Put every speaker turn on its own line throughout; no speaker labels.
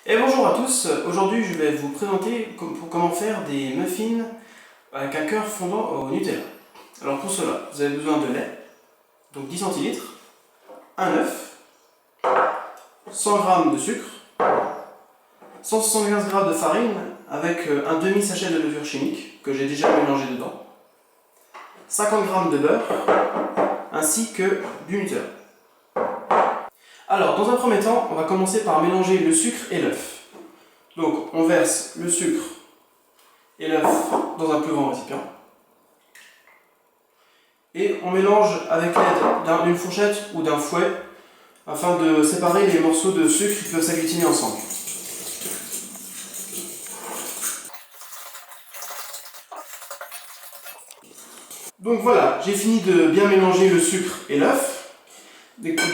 Et bonjour à tous, aujourd'hui je vais vous présenter comment faire des muffins avec un cœur fondant au Nutella. Alors pour cela, vous avez besoin de lait, donc 10 centilitres, un œuf, 100 g de sucre, 175 g de farine avec un demi-sachet de levure chimique que j'ai déjà mélangé dedans, 50 g de beurre, ainsi que du Nutella. Alors, dans un premier temps, on va commencer par mélanger le sucre et l'œuf. Donc, on verse le sucre et l'œuf dans un plus grand récipient. Et on mélange avec l'aide d'une fourchette ou d'un fouet afin de séparer les morceaux de sucre qui peuvent s'agglutiner ensemble. Donc voilà, j'ai fini de bien mélanger le sucre et l'œuf.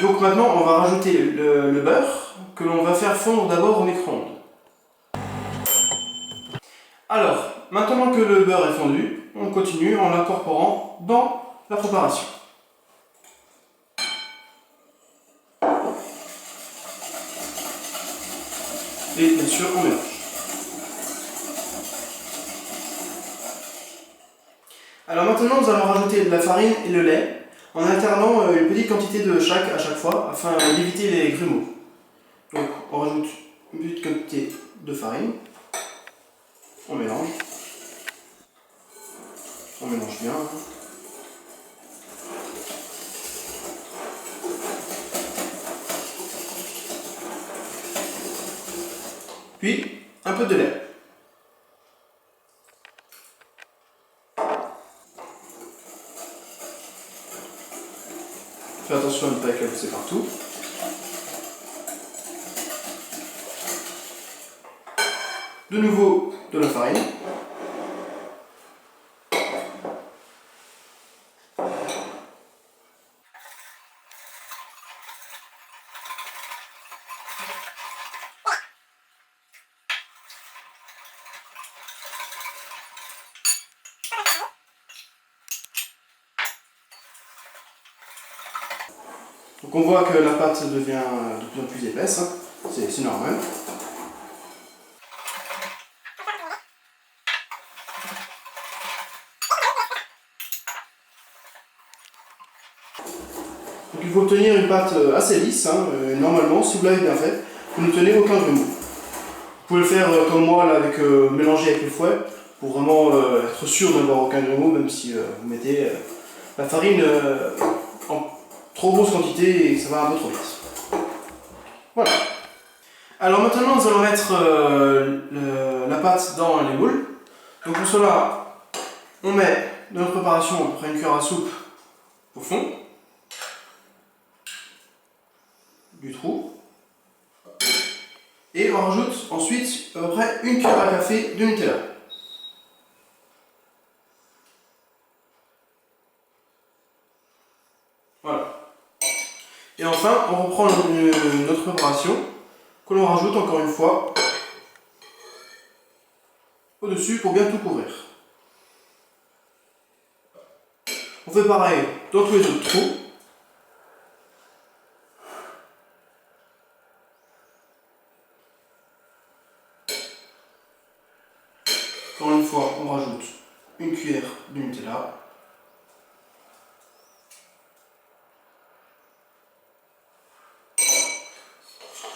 Donc maintenant, on va rajouter le beurre que l'on va faire fondre d'abord au micro-ondes. Alors, maintenant que le beurre est fondu, on continue en l'incorporant dans la préparation. Et bien sûr, on mélange. Alors maintenant, nous allons rajouter de la farine et le lait en alternant une petite quantité de chaque à chaque fois afin d'éviter les grumeaux. Donc, on rajoute une petite quantité de farine, on mélange bien. Puis, un peu de lait. Fais attention à ne pas éclabousser partout. De nouveau de la farine. Donc on voit que la pâte devient de plus en plus épaisse, hein. C'est normal. Donc il faut obtenir une pâte assez lisse, hein. Normalement, si vous l'avez bien fait, vous n'obtenez aucun grumeau. Vous pouvez le faire comme moi, là, mélanger avec le fouet, pour vraiment être sûr d'avoir aucun grumeau, même si vous mettez la farine en trop grosse quantité et que ça va un peu trop vite. Voilà. Alors maintenant, nous allons mettre la pâte dans les moules. Donc pour cela, on met dans notre préparation à peu près une cuillère à soupe au fond du trou. Et on rajoute ensuite à peu près une cuillère à café de Nutella. Voilà. Et enfin, on reprend notre préparation que l'on rajoute encore une fois au-dessus pour bien tout couvrir. On fait pareil dans tous les autres trous. Encore une fois, on rajoute une cuillère de Nutella.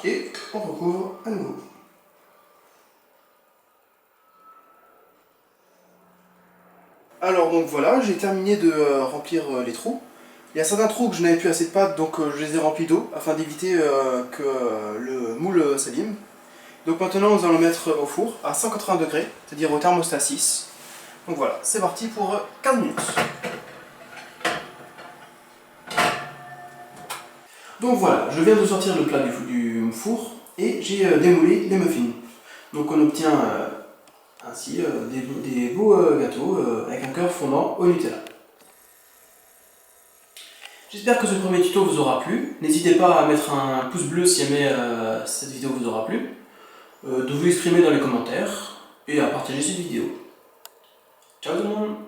Et on recouvre à nouveau. Alors donc voilà, j'ai terminé de remplir les trous. Il y a certains trous que je n'avais plus assez de pâte, donc je les ai remplis d'eau afin d'éviter que le moule s'abîme. Donc maintenant nous allons mettre au four à 180 degrés, c'est-à-dire au thermostat 6. Donc voilà, c'est parti pour 15 minutes. Donc voilà, je viens de sortir le plat du four et j'ai démoulé les muffins. Donc on obtient ainsi des beaux gâteaux avec un cœur fondant au Nutella. J'espère que ce premier tuto vous aura plu. N'hésitez pas à mettre un pouce bleu si jamais cette vidéo vous aura plu, de vous exprimer dans les commentaires et à partager cette vidéo. Ciao tout le monde!